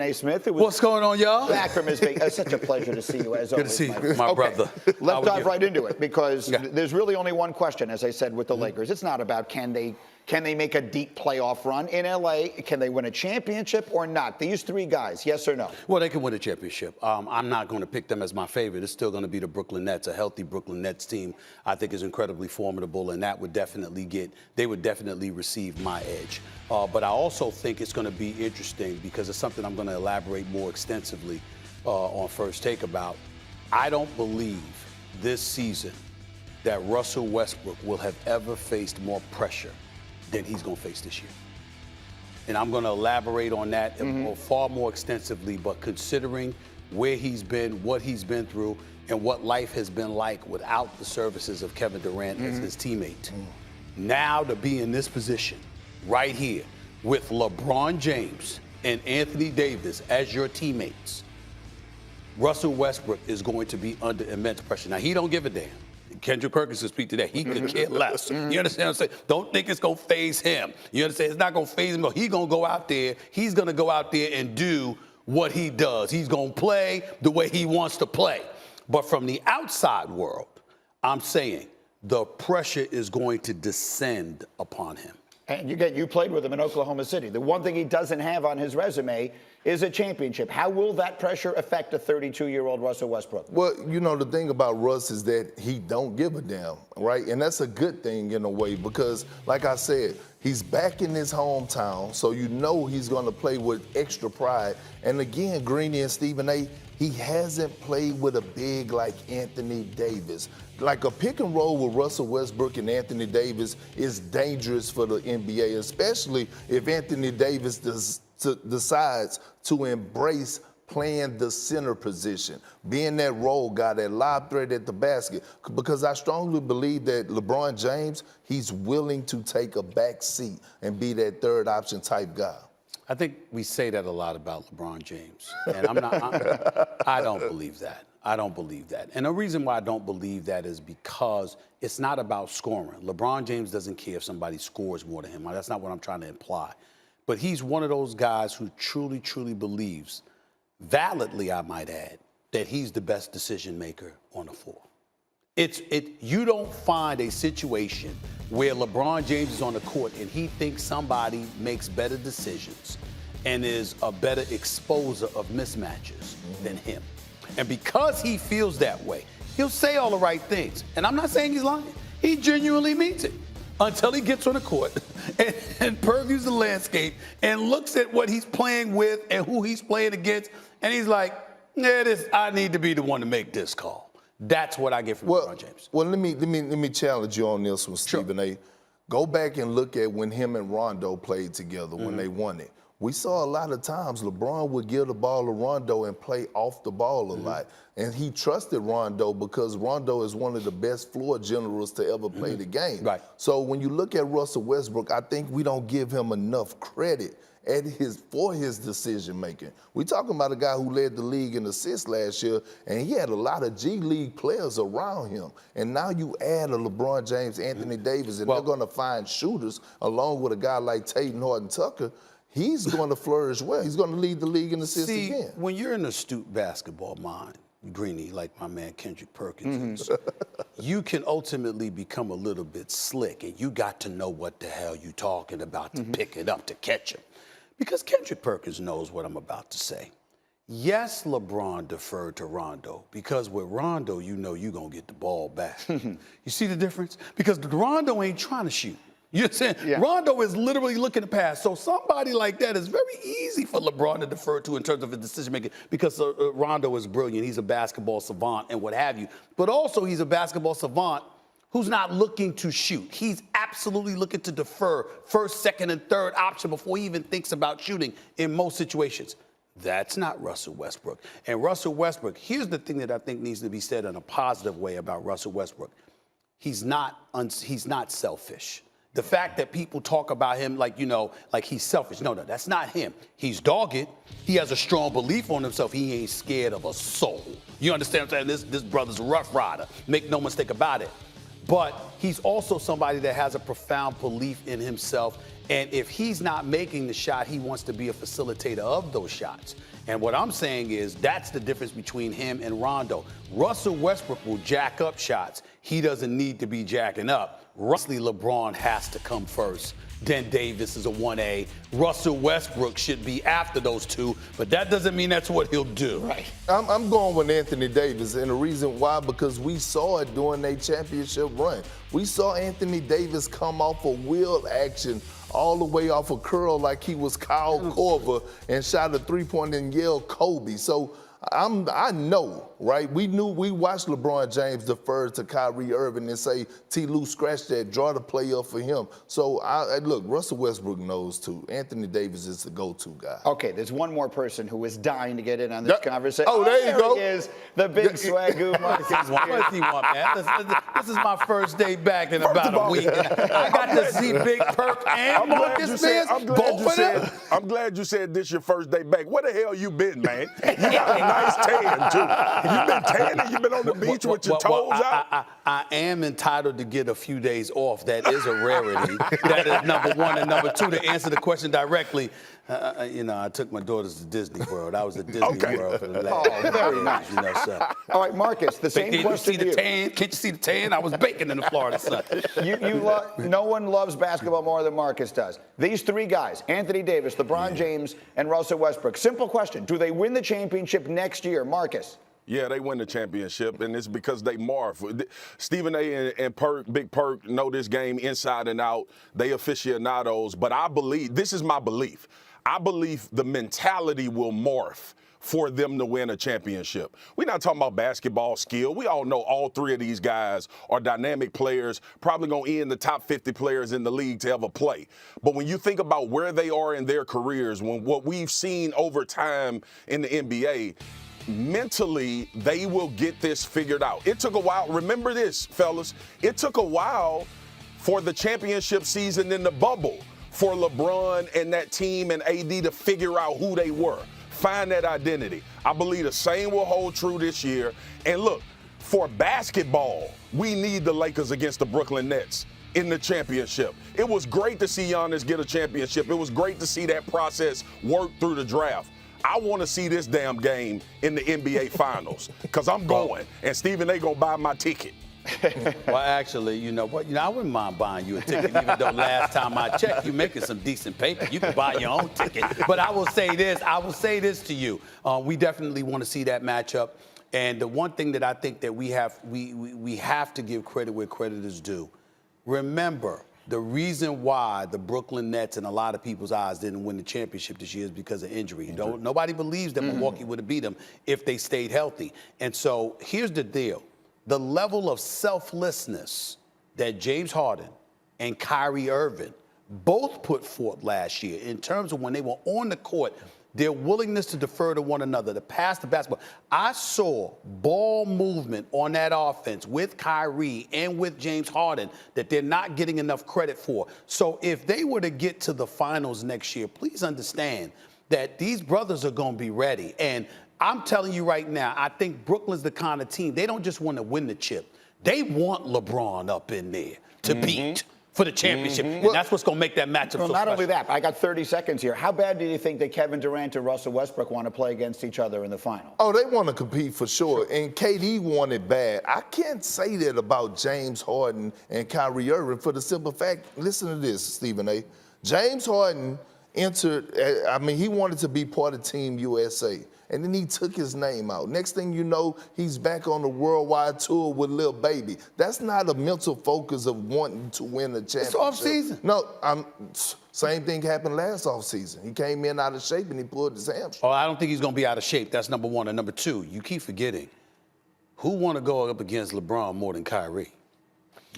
A. Smith. It was What's going on, y'all? back from his vacation. Such a pleasure to see you, as Good always. to see you, my brother. Let's dive right into it, because Yeah. there's really only one question, as I said, with the Lakers. It's not about can they make a deep playoff run in L.A.? Can they win a championship or not? These three guys, yes or no? Well, they can win a championship. I'm not going to pick them as my favorite. It's still going to be the Brooklyn Nets. A healthy Brooklyn Nets team, I think, is incredibly formidable, and that would definitely receive my edge. But I also think it's going to be interesting because it's something I'm going to elaborate more extensively on First Take about. I don't believe this season that Russell Westbrook will have ever faced more pressure than he's going to face this year. And I'm going to elaborate on that far more extensively, but considering where he's been, what he's been through, and what life has been like without the services of Kevin Durant as his teammate. Now to be in this position right here with LeBron James and Anthony Davis as your teammates, Russell Westbrook is going to be under immense pressure. Now, he don't give a damn. Kendrick Perkins will speak to that. He could care less. You understand what I'm saying? Don't think it's going to phase him. You understand? It's not going to phase him. He's going to go out there. He's going to go out there and do what he does. He's going to play the way he wants to play. But from the outside world, I'm saying the pressure is going to descend upon him. And you played with him in Oklahoma City. The one thing he doesn't have on his resume is a championship. How will that pressure affect a 32-year-old Russell Westbrook? Well, you know, the thing about Russ is that he don't give a damn, right? And that's a good thing in a way because, like I said, he's back in his hometown, so you know he's going to play with extra pride. And again, Greeny and Stephen A., he hasn't played with a big like Anthony Davis. Like a pick and roll with Russell Westbrook and Anthony Davis is dangerous for the NBA, especially if Anthony Davis decides to embrace playing the center position, being that role guy, that lob threat at the basket. Because I strongly believe that LeBron James, he's willing to take a back seat and be that third option type guy. I think we say that a lot about LeBron James, and I don't believe that. I don't believe that. And the reason why I don't believe that is because it's not about scoring. LeBron James doesn't care if somebody scores more than him. That's not what I'm trying to imply. But he's one of those guys who truly, truly believes, validly I might add, that he's the best decision maker on the floor. You don't find a situation where LeBron James is on the court and he thinks somebody makes better decisions and is a better exposer of mismatches than him. And because he feels that way, he'll say all the right things. And I'm not saying he's lying. He genuinely means it until he gets on the court and purviews the landscape and looks at what he's playing with and who he's playing against. And he's like, yeah, I need to be the one to make this call. That's what I get from LeBron James. Well, let me challenge you on this one, Stephen A. Go back and look at when him and Rondo played together when they won it. We saw a lot of times LeBron would give the ball to Rondo and play off the ball a lot. And he trusted Rondo because Rondo is one of the best floor generals to ever play the game. Right. So when you look at Russell Westbrook, I think we don't give him enough credit for his decision making. We're talking about a guy who led the league in assists last year, and he had a lot of G League players around him. And now you add a LeBron James, Anthony Davis, and they're going to find shooters along with a guy like Tatum Horton-Tucker. He's going to flourish well. He's going to lead the league in assists again. When you're an astute basketball mind, Greeny, like my man Kendrick Perkins is, you can ultimately become a little bit slick, and you got to know what the hell you're talking about to pick it up, to catch him. Because Kendrick Perkins knows what I'm about to say. Yes, LeBron deferred to Rondo, because with Rondo, you know you're going to get the ball back. You see the difference? Because Rondo ain't trying to shoot. You understand? Yeah. Rondo is literally looking to pass. So somebody like that is very easy for LeBron to defer to in terms of his decision-making because Rondo is brilliant. He's a basketball savant and what have you. But also he's a basketball savant who's not looking to shoot. He's absolutely looking to defer first, second, and third option before he even thinks about shooting in most situations. That's not Russell Westbrook. And Russell Westbrook, here's the thing that I think needs to be said in a positive way about Russell Westbrook. He's not selfish. The fact that people talk about him like, you know, like he's selfish. No, that's not him. He's dogged. He has a strong belief on himself. He ain't scared of a soul. You understand what I'm saying? This brother's a rough rider. Make no mistake about it. But he's also somebody that has a profound belief in himself And if he's not making the shot, he wants to be a facilitator of those shots. And what I'm saying is that's the difference between him and Rondo. Russell Westbrook will jack up shots. He doesn't need to be jacking up. LeBron has to come first. Then Davis is a 1A. Russell Westbrook should be after those two, but that doesn't mean that's what he'll do. Right. I'm going with Anthony Davis, and the reason why, because we saw it during their championship run. We saw Anthony Davis come off a wheel action all the way off a curl like he was Kyle Korver and shot a three-point and yelled Kobe. So I know, right? We watched LeBron James defer to Kyrie Irving and say, T. Lou, scratch that, draw the play up for him. So, look, Russell Westbrook knows too. Anthony Davis is the go-to guy. Okay, there's one more person who is dying to get in on this conversation. Oh, there you go. He is the big swagoo Marcus. What does he want, man? This is my first day back in about a week. I got to see Big Perk and Marcus Spears, both of them. I'm glad you said this your first day back. Where the hell you been, man? You got a nice tan, too. You been tanning? You been on the beach with your toes out? I am entitled to get a few days off. That is a rarity. That is number one. And number two, to answer the question directly, I took my daughters to Disney World. I was at Disney World for the last very nice. So. All right, Marcus, the same question to you. Can't you see the tan? I was baking in the Florida sun. No one loves basketball more than Marcus does. These three guys, Anthony Davis, LeBron James, and Russell Westbrook. Simple question. Do they win the championship next year, Marcus? Yeah, they win the championship, and it's because they morph. Stephen A. and Perk, Big Perk, know this game inside and out. They aficionados, but I believe, this is my belief, I believe the mentality will morph for them to win a championship. We're not talking about basketball skill. We all know all three of these guys are dynamic players, probably going to end the top 50 players in the league to ever play. But when you think about where they are in their careers, what we've seen over time in the NBA, mentally, they will get this figured out. It took a while. Remember this, fellas. It took a while for the championship season in the bubble for LeBron and that team and AD to figure out who they were, find that identity. I believe the same will hold true this year. And look, for basketball, we need the Lakers against the Brooklyn Nets in the championship. It was great to see Giannis get a championship. It was great to see that process work through the draft. I want to see this damn game in the NBA Finals because I'm going, and Stephen A. going to buy my ticket. Well, actually, you know what? I wouldn't mind buying you a ticket, even though last time I checked, you're making some decent paper. You can buy your own ticket. But I will say this to you. We definitely want to see that matchup. And the one thing that I think that we have to give credit where credit is due. Remember, the reason why the Brooklyn Nets, in a lot of people's eyes, didn't win the championship this year is because of injury. Nobody believes that Milwaukee would have beat them if they stayed healthy. And so here's the deal. The level of selflessness that James Harden and Kyrie Irving both put forth last year in terms of when they were on the court, their willingness to defer to one another, to pass the basketball. I saw ball movement on that offense with Kyrie and with James Harden that they're not getting enough credit for. So if they were to get to the finals next year, please understand that these brothers are going to be ready. And I'm telling you right now, I think Brooklyn's the kind of team, they don't just want to win the chip. They want LeBron up in there to beat for the championship. And that's what's going to make that matchup so not special. only that, I got 30 seconds here. How bad do you think that Kevin Durant and Russell Westbrook want to play against each other in the final? Oh, they want to compete for sure. And KD wanted bad. I can't say that about James Harden and Kyrie Irving for the simple fact, listen to this, Stephen A. James Harden entered, he wanted to be part of Team USA. And then he took his name out. Next thing you know, he's back on the worldwide tour with Lil Baby. That's not a mental focus of wanting to win a championship. It's off-season. No, same thing happened last offseason. He came in out of shape and he pulled his hamstring. Oh, I don't think he's going to be out of shape. That's number one. And number two, you keep forgetting, who want to go up against LeBron more than Kyrie?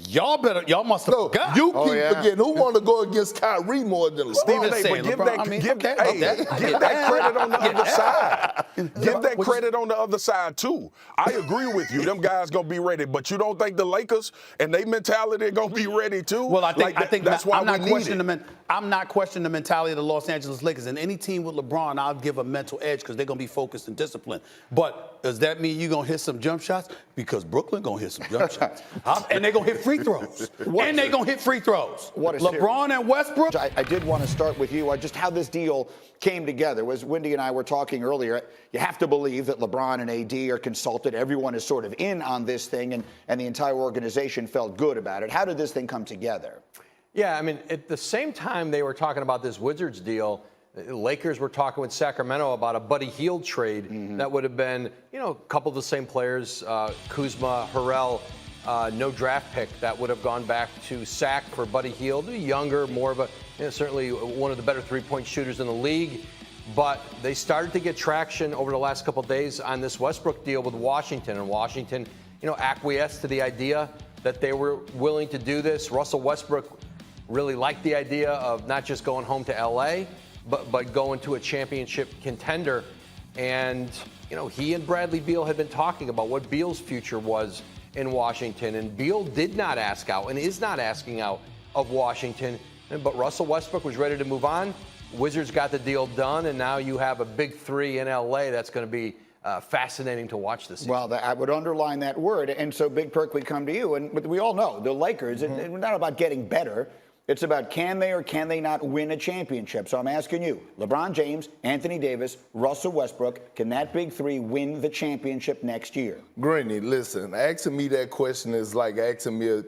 Y'all must have forgot. You keep forgetting. Who want to go against Kyrie more than LeBron? Steven Hey, saying but give LeBron. that credit on the other side. Give that credit on the other side, too. I agree with you. Them guys going to be ready. But you don't think the Lakers and their mentality are going to be ready, too? Well, I think that's why I'm not we need questioning it. I'm not questioning the mentality of the Los Angeles Lakers. And any team with LeBron, I'll give a mental edge because they're going to be focused and disciplined. But does that mean you're going to hit some jump shots? Because Brooklyn going to hit some jump shots. And they're going to hit free throws. And they're going to hit free throws. LeBron and Westbrook. I did want to start with you. Just how this deal came together. Was Wendy and I were talking earlier. You have to believe that LeBron and AD are consulted. Everyone is sort of in on this thing, and the entire organization felt good about it. How did this thing come together? Yeah, I mean, at the same time they were talking about this Wizards deal, the Lakers were talking with Sacramento about a Buddy Hield trade that would have been, a couple of the same players, Kuzma, Harrell, no draft pick that would have gone back to Sac for Buddy Hield, younger, more of a, certainly one of the better three-point shooters in the league. But they started to get traction over the last couple of days on this Westbrook deal with Washington, and Washington, acquiesced to the idea that they were willing to do this. Russell Westbrook really liked the idea of not just going home to L.A., but going to a championship contender. And, he and Bradley Beal had been talking about what Beal's future was in Washington. And Beal did not ask out and is not asking out of Washington. But Russell Westbrook was ready to move on. Wizards got the deal done, and now you have a big three in L.A. that's going to be fascinating to watch this season. Well, I would underline that word. And so, Big Perk, we come to you. And we all know the Lakers, it's not about getting better. It's about can they or can they not win a championship. So I'm asking you, LeBron James, Anthony Davis, Russell Westbrook, can that big three win the championship next year? Granny, listen, asking me that question is like asking me,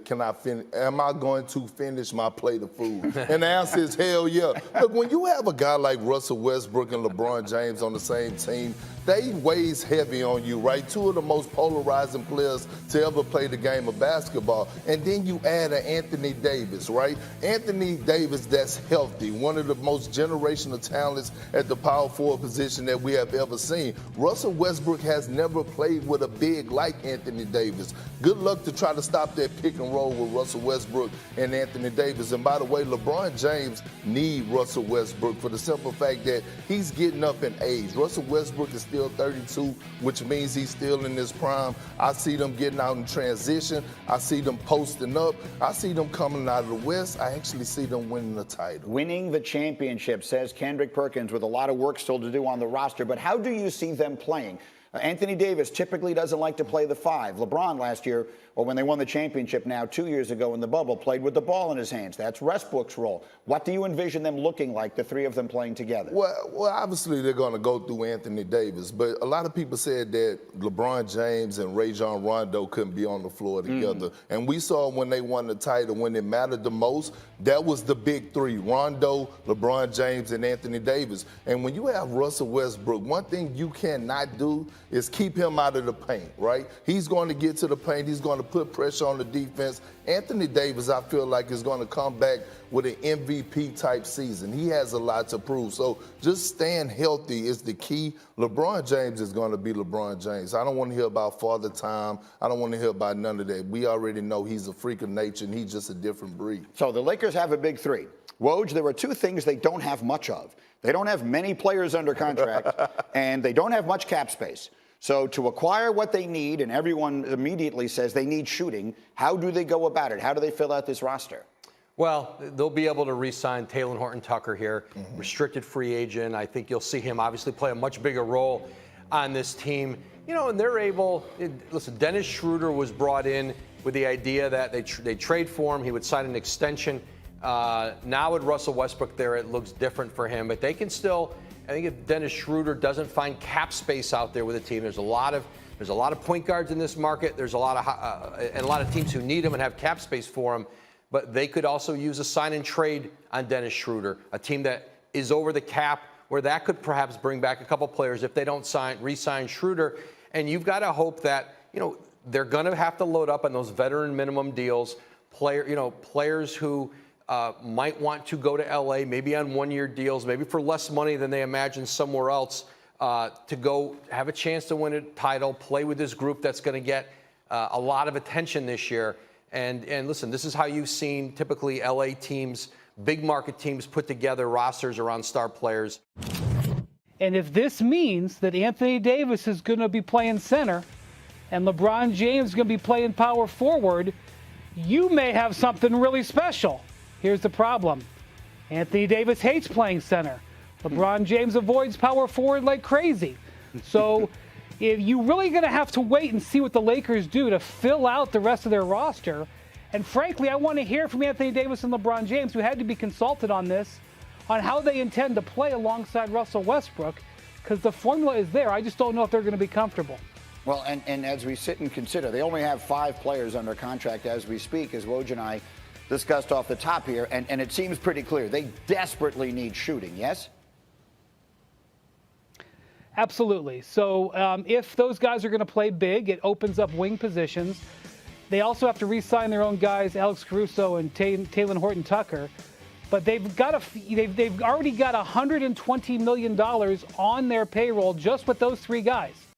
am I going to finish my plate of food? And the answer is hell yeah. Look, when you have a guy like Russell Westbrook and LeBron James on the same team, they weighs heavy on you, right? Two of the most polarizing players to ever play the game of basketball. And then you add an Anthony Davis, right? Anthony Davis that's healthy, one of the most generational talents at the power forward position that we have ever seen. Russell Westbrook has never played with a big like Anthony Davis. Good luck to try to stop that pick and roll with Russell Westbrook and Anthony Davis. And by the way, LeBron James need Russell Westbrook for the simple fact that he's getting up in age. Russell Westbrook is still 32, which means he's still in his prime. I see them getting out in transition. I see them posting up. I see them coming out of the West. I actually see them winning the title. Winning the championship, says Kendrick Perkins, with a lot of work still to do on the roster. But how do you see them playing? Anthony Davis typically doesn't like to play the five. LeBron last year, or when they won the championship now 2 years ago in the bubble, played with the ball in his hands. That's Westbrook's role. What do you envision them looking like, the three of them playing together? Well, obviously they're going to go through Anthony Davis, but a lot of people said that LeBron James and Rajon Rondo couldn't be on the floor together. And we saw when they won the title, when it mattered the most, that was the big three, Rondo, LeBron James, and Anthony Davis. And when you have Russell Westbrook, one thing you cannot do is keep him out of the paint, right? He's going to get to the paint. He's going to put pressure on the defense. Anthony Davis, I feel like, is going to come back with an MVP-type season. He has a lot to prove. So just staying healthy is the key. LeBron James is going to be LeBron James. I don't want to hear about Father Time. I don't want to hear about none of that. We already know he's a freak of nature, and he's just a different breed. So the Lakers have a big three. Woj, there are two things they don't have much of. They don't have many players under contract, and they don't have much cap space. So to acquire what they need, and everyone immediately says they need shooting, how do they go about it? How do they fill out this roster? Well, they'll be able to re-sign Talen Horton-Tucker here, restricted free agent. I think you'll see him obviously play a much bigger role on this team. And they're able, listen, Dennis Schroeder was brought in with the idea that they trade for him, he would sign an extension. Now with Russell Westbrook there, it looks different for him, but they can still, I think if Dennis Schroeder doesn't find cap space out there with the team, there's a lot of point guards in this market. There's a lot of teams who need them and have cap space for them. But they could also use a sign and trade on Dennis Schroeder, a team that is over the cap, where that could perhaps bring back a couple players if they don't re-sign Schroeder. And you've got to hope that they're going to have to load up on those veteran minimum deals, players who might want to go to LA, maybe on one-year deals, maybe for less money than they imagine somewhere else, to go have a chance to win a title, play with this group that's going to get a lot of attention this year. And listen, this is how you've seen typically LA teams, big market teams, put together rosters around star players. And if this means that Anthony Davis is going to be playing center and LeBron James is going to be playing power forward, you may have something really special. Here's the problem. Anthony Davis hates playing center. LeBron James avoids power forward like crazy. So if you're really going to have to wait and see what the Lakers do to fill out the rest of their roster. And frankly, I want to hear from Anthony Davis and LeBron James, who had to be consulted on this, on how they intend to play alongside Russell Westbrook, because the formula is there. I just don't know if they're going to be comfortable. Well, and as we sit and consider, they only have 5 players under contract as we speak, as Woj and I discussed off the top here, and it seems pretty clear. They desperately need shooting, yes? Absolutely. So if those guys are going to play big, it opens up wing positions. They also have to re-sign their own guys, Alex Caruso and Taylor Horton-Tucker. But they've already got $120 million on their payroll just with those 3 guys.